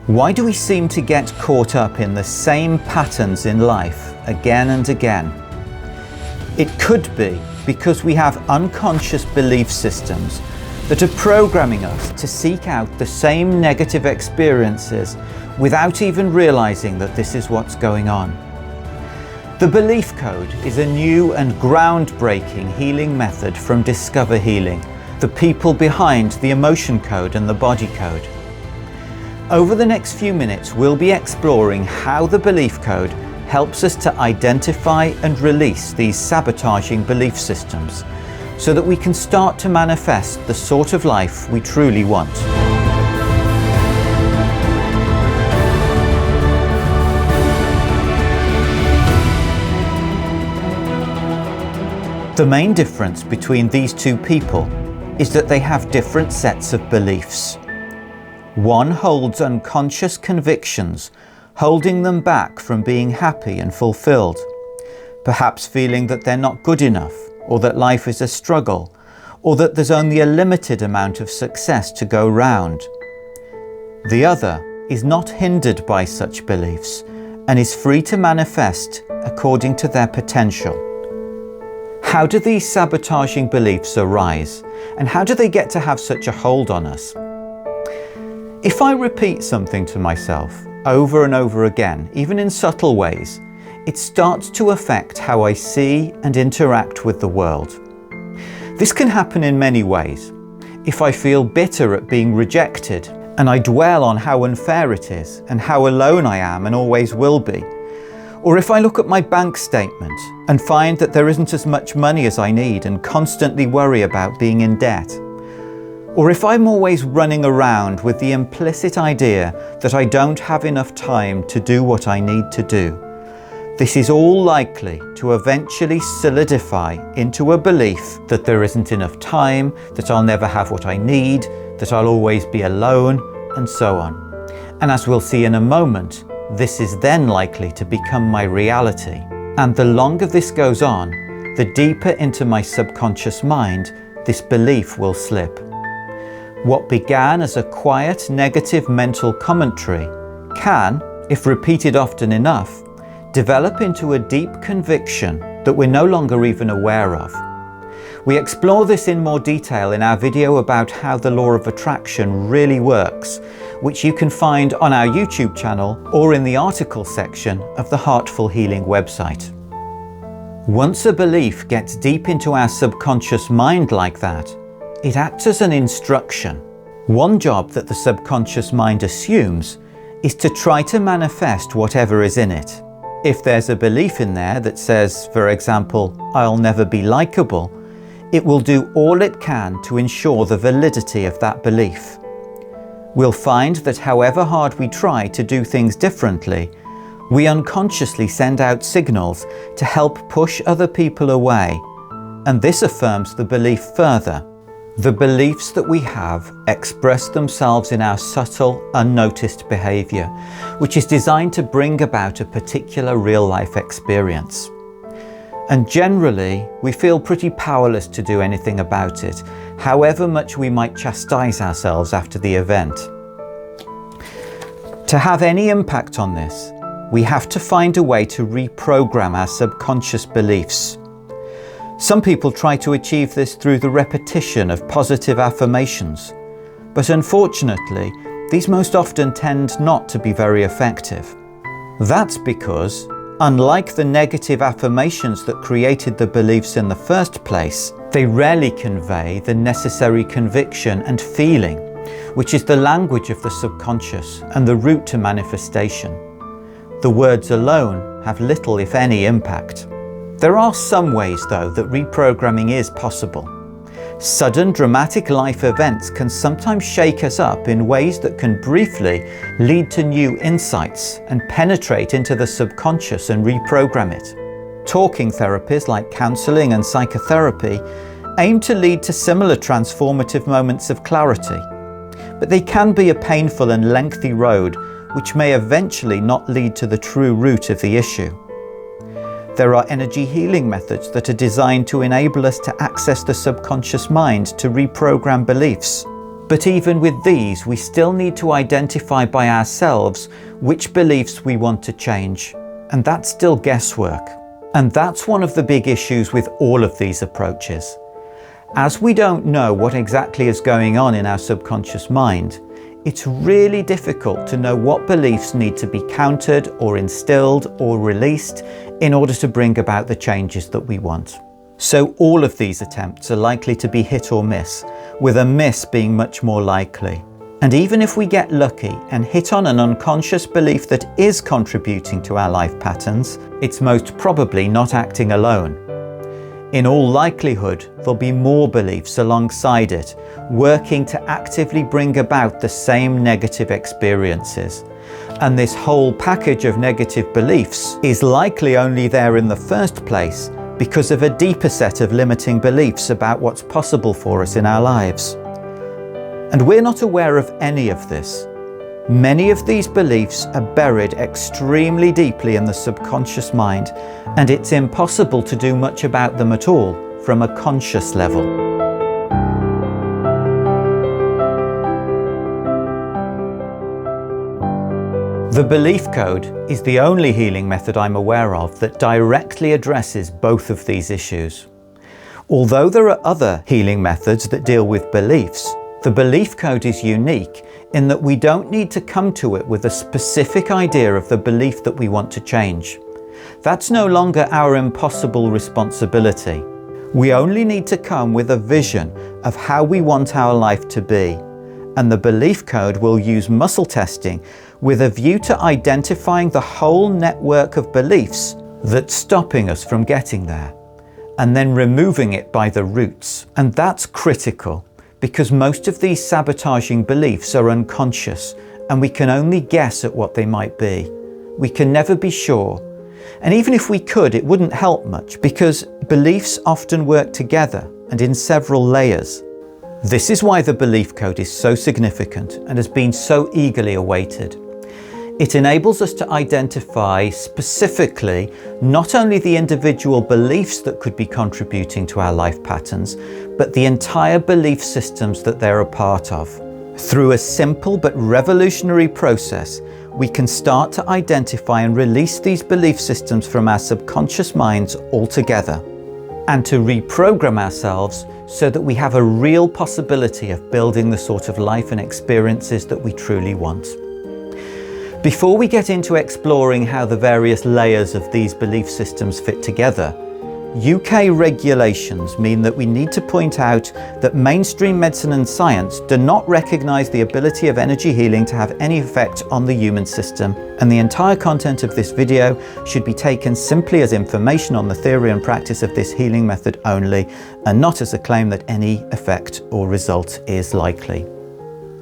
Why do we seem to get caught up in the same patterns in life again and again? It could be because we have unconscious belief systems that are programming us to seek out the same negative experiences without even realizing that this is what's going on. The belief code is a new and groundbreaking healing method from Discover Healing, the people behind the emotion code and the body code. Over the next few minutes, we'll be exploring how the belief code helps us to identify and release these sabotaging belief systems so that we can start to manifest the sort of life we truly want. The main difference between these two people is that they have different sets of beliefs. One holds unconscious convictions, holding them back from being happy and fulfilled, perhaps feeling that they're not good enough, or that life is a struggle, or that there's only a limited amount of success to go round. The other is not hindered by such beliefs and is free to manifest according to their potential. How do these sabotaging beliefs arise, and how do they get to have such a hold on us? If I repeat something to myself over and over again, even in subtle ways, it starts to affect how I see and interact with the world. This can happen in many ways. If I feel bitter at being rejected, and I dwell on how unfair it is and how alone I am and always will be, or if I look at my bank statement and find that there isn't as much money as I need and constantly worry about being in debt, or if I'm always running around with the implicit idea that I don't have enough time to do what I need to do, this is all likely to eventually solidify into a belief that there isn't enough time, that I'll never have what I need, that I'll always be alone, and so on. And as we'll see in a moment, this is then likely to become my reality. And the longer this goes on, the deeper into my subconscious mind this belief will slip. What began as a quiet negative mental commentary can, if repeated often enough, develop into a deep conviction that we're no longer even aware of. We explore this in more detail in our video about how the law of attraction really works, which you can find on our YouTube channel or in the article section of the Heartful Healing website. Once a belief gets deep into our subconscious mind like that, it acts as an instruction. One job that the subconscious mind assumes is to try to manifest whatever is in it. If there's a belief in there that says, for example, I'll never be likable, it will do all it can to ensure the validity of that belief. We'll find that however hard we try to do things differently, we unconsciously send out signals to help push other people away, and this affirms the belief further. The beliefs that we have express themselves in our subtle, unnoticed behavior, which is designed to bring about a particular real-life experience. And generally, we feel pretty powerless to do anything about it, however much we might chastise ourselves after the event. To have any impact on this, we have to find a way to reprogram our subconscious beliefs. Some people try to achieve this through the repetition of positive affirmations, but unfortunately, these most often tend not to be very effective. That's because, unlike the negative affirmations that created the beliefs in the first place, they rarely convey the necessary conviction and feeling, which is the language of the subconscious and the route to manifestation. The words alone have little, if any, impact. There are some ways, though, that reprogramming is possible. Sudden, dramatic life events can sometimes shake us up in ways that can briefly lead to new insights and penetrate into the subconscious and reprogram it. Talking therapies like counseling and psychotherapy aim to lead to similar transformative moments of clarity, but they can be a painful and lengthy road which may eventually not lead to the true root of the issue. There are energy healing methods that are designed to enable us to access the subconscious mind to reprogram beliefs. But even with these, we still need to identify by ourselves which beliefs we want to change. And that's still guesswork. And that's one of the big issues with all of these approaches. As we don't know what exactly is going on in our subconscious mind, it's really difficult to know what beliefs need to be countered or instilled or released in order to bring about the changes that we want. So all of these attempts are likely to be hit or miss, with a miss being much more likely. And even if we get lucky and hit on an unconscious belief that is contributing to our life patterns, it's most probably not acting alone. In all likelihood, there'll be more beliefs alongside it, working to actively bring about the same negative experiences. And this whole package of negative beliefs is likely only there in the first place because of a deeper set of limiting beliefs about what's possible for us in our lives. And we're not aware of any of this. Many of these beliefs are buried extremely deeply in the subconscious mind, and it's impossible to do much about them at all from a conscious level. The belief code is the only healing method I'm aware of that directly addresses both of these issues. Although there are other healing methods that deal with beliefs, the belief code is unique in that we don't need to come to it with a specific idea of the belief that we want to change. That's no longer our impossible responsibility. We only need to come with a vision of how we want our life to be. And the belief code will use muscle testing with a view to identifying the whole network of beliefs that's stopping us from getting there, and then removing it by the roots. And that's critical, because most of these sabotaging beliefs are unconscious, and we can only guess at what they might be. We can never be sure. And even if we could, it wouldn't help much, because beliefs often work together and in several layers. This is why the belief code is so significant and has been so eagerly awaited. It enables us to identify specifically not only the individual beliefs that could be contributing to our life patterns, but the entire belief systems that they're a part of. Through a simple but revolutionary process, we can start to identify and release these belief systems from our subconscious minds altogether, and to reprogram ourselves so that we have a real possibility of building the sort of life and experiences that we truly want. Before we get into exploring how the various layers of these belief systems fit together, UK regulations mean that we need to point out that mainstream medicine and science do not recognise the ability of energy healing to have any effect on the human system, and the entire content of this video should be taken simply as information on the theory and practice of this healing method only, and not as a claim that any effect or result is likely.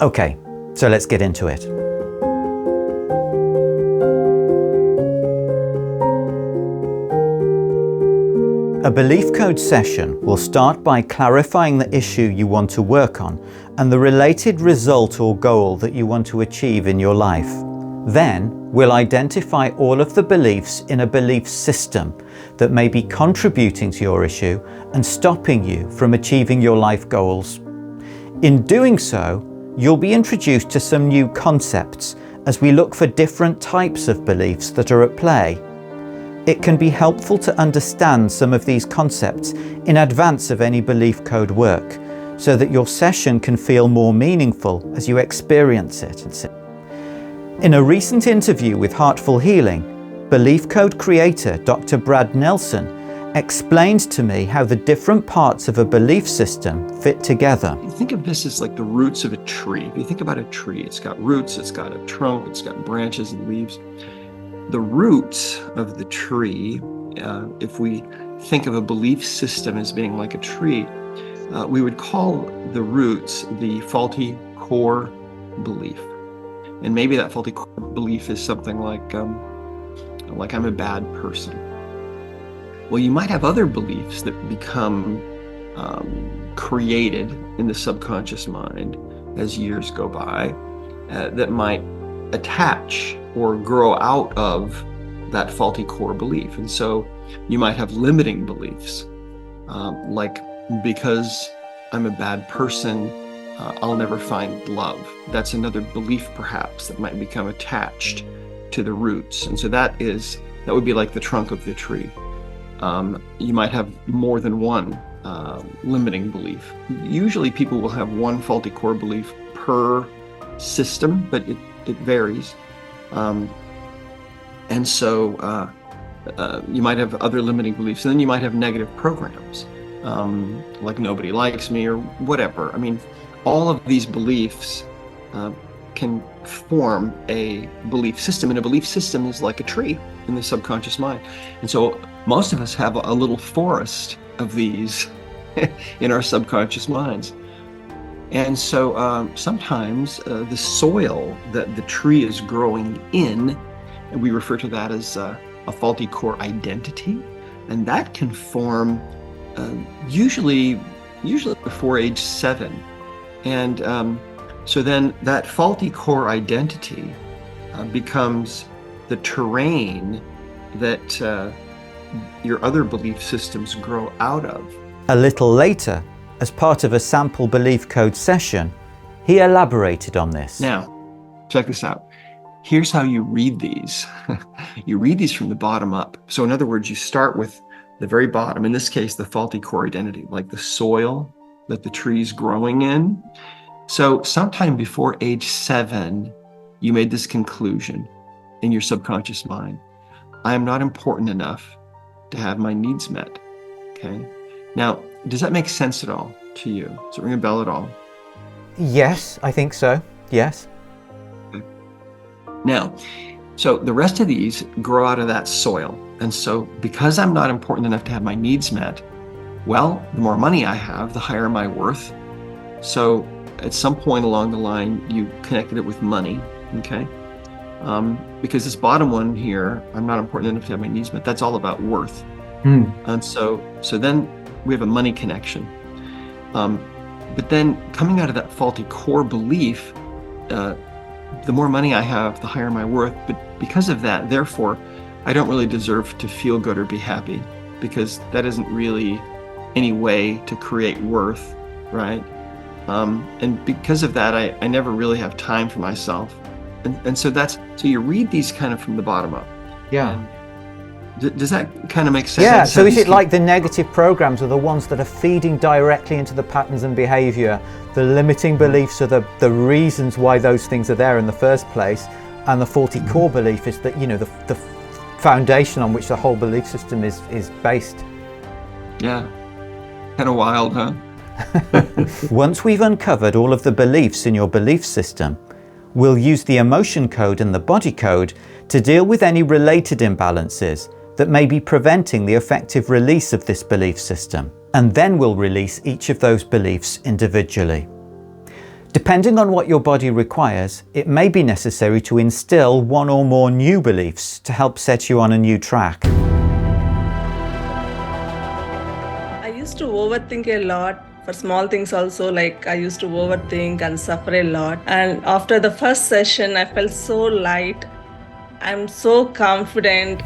Okay, so let's get into it. A belief code session will start by clarifying the issue you want to work on and the related result or goal that you want to achieve in your life. Then we'll identify all of the beliefs in a belief system that may be contributing to your issue and stopping you from achieving your life goals. In doing so, you'll be introduced to some new concepts as we look for different types of beliefs that are at play. It can be helpful to understand some of these concepts in advance of any belief code work, so that your session can feel more meaningful as you experience it. In a recent interview with Heartful Healing, belief code creator Dr. Brad Nelson explained to me how the different parts of a belief system fit together. Think of this as like the roots of a tree. If you think about a tree, it's got roots, it's got a trunk, it's got branches and leaves. The roots of the tree, if we think of a belief system as being like a tree, we would call the roots the faulty core belief. And maybe that faulty core belief is something like I'm a bad person. Well, you might have other beliefs that become created in the subconscious mind as years go by that might attach or grow out of that faulty core belief. And so you might have limiting beliefs, like because I'm a bad person, I'll never find love. That's another belief perhaps that might become attached to the roots. And so that would be like the trunk of the tree. You might have more than one limiting belief. Usually people will have one faulty core belief per system, but it varies. And so you might have other limiting beliefs, and then you might have negative programs, like nobody likes me or whatever. I mean, all of these beliefs can form a belief system, and a belief system is like a tree in the subconscious mind. And so most of us have a little forest of these in our subconscious minds. And so sometimes the soil that the tree is growing in, and we refer to that as a faulty core identity, and that can form usually before age 7. And so then that faulty core identity becomes the terrain that your other belief systems grow out of. A little later, as part of a sample belief code session, he elaborated on this. Now, check this out. Here's how you read these. You read these from the bottom up. So in other words, you start with the very bottom, in this case, the faulty core identity, like the soil that the tree's growing in. So sometime before age 7, you made this conclusion in your subconscious mind. I am not important enough to have my needs met. Okay. Now, does that make sense at all to you? Does it ring a bell at all? Yes, I think so. Yes. Okay. Now, so the rest of these grow out of that soil. And so because I'm not important enough to have my needs met, well, the more money I have, the higher my worth. So at some point along the line, you connected it with money, okay? Because this bottom one here, I'm not important enough to have my needs met, that's all about worth. And so then we have a money connection. But then coming out of that faulty core belief, the more money I have, the higher my worth. But because of that, therefore, I don't really deserve to feel good or be happy, because that isn't really any way to create worth, right? And because of that, I never really have time for myself. And so you read these kind of from the bottom up. Yeah. Does that kind of make sense? Yeah, so is it like the negative programs are the ones that are feeding directly into the patterns and behavior? The limiting beliefs are the reasons why those things are there in the first place, and the faulty core belief is that, the foundation on which the whole belief system is based. Yeah, kind of wild, huh? Once we've uncovered all of the beliefs in your belief system, we'll use the emotion code and the body code to deal with any related imbalances that may be preventing the effective release of this belief system. And then we'll release each of those beliefs individually. Depending on what your body requires, it may be necessary to instill one or more new beliefs to help set you on a new track. I used to overthink a lot for small things also, like I used to overthink and suffer a lot. And after the first session, I felt so light. I'm so confident.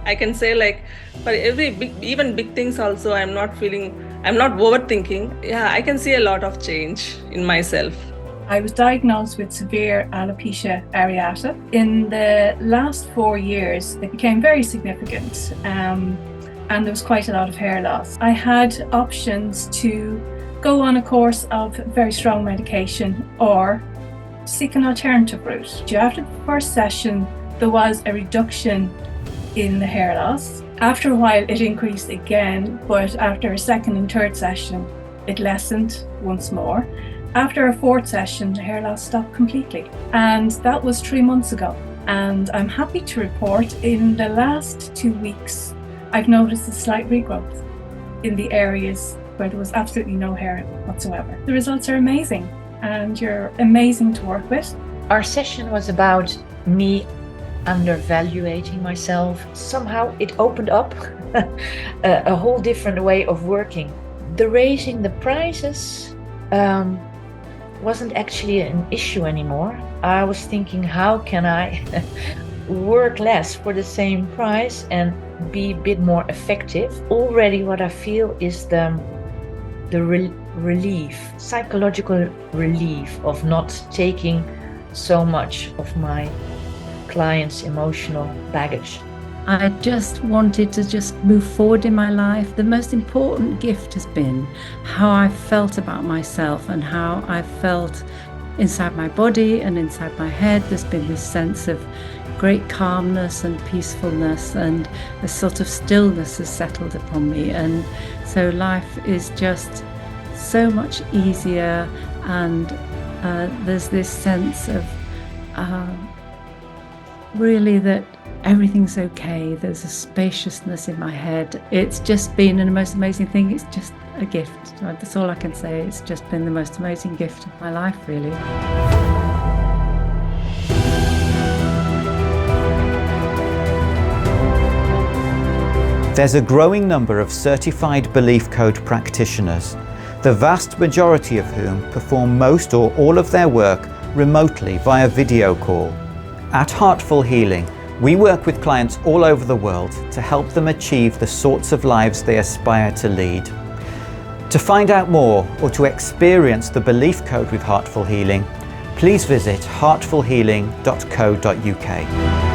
I can say, like, for every even big things also, I'm not overthinking. Yeah, I can see a lot of change in myself. I was diagnosed with severe alopecia areata. In the last 4 years, it became very significant, and there was quite a lot of hair loss. I had options to go on a course of very strong medication or seek an alternative route. After the first session, there was a reduction in the hair loss. After a while, it increased again, but after a second and third session, it lessened once more. After a fourth session, the hair loss stopped completely. And that was 3 months ago. And I'm happy to report in the last 2 weeks, I've noticed a slight regrowth in the areas where there was absolutely no hair whatsoever. The results are amazing, and you're amazing to work with. Our session was about me undervaluating myself. Somehow it opened up a whole different way of working. The raising the prices wasn't actually an issue anymore. I was thinking, how can I work less for the same price and be a bit more effective? Already what I feel is the relief, psychological relief of not taking so much of my clients' emotional baggage. I just wanted to just move forward in my life. The most important gift has been how I felt about myself and how I felt inside my body and inside my head. There's been this sense of great calmness and peacefulness, and a sort of stillness has settled upon me. And so life is just so much easier, and there's this sense of really that everything's okay. There's a spaciousness in my head. It's just been the most amazing thing. It's just a gift. That's all I can say. It's just been the most amazing gift of my life, really. There's a growing number of certified belief code practitioners, the vast majority of whom perform most or all of their work remotely via video call. At Heartful Healing, we work with clients all over the world to help them achieve the sorts of lives they aspire to lead. To find out more or to experience the belief code with Heartful Healing, please visit heartfulhealing.co.uk.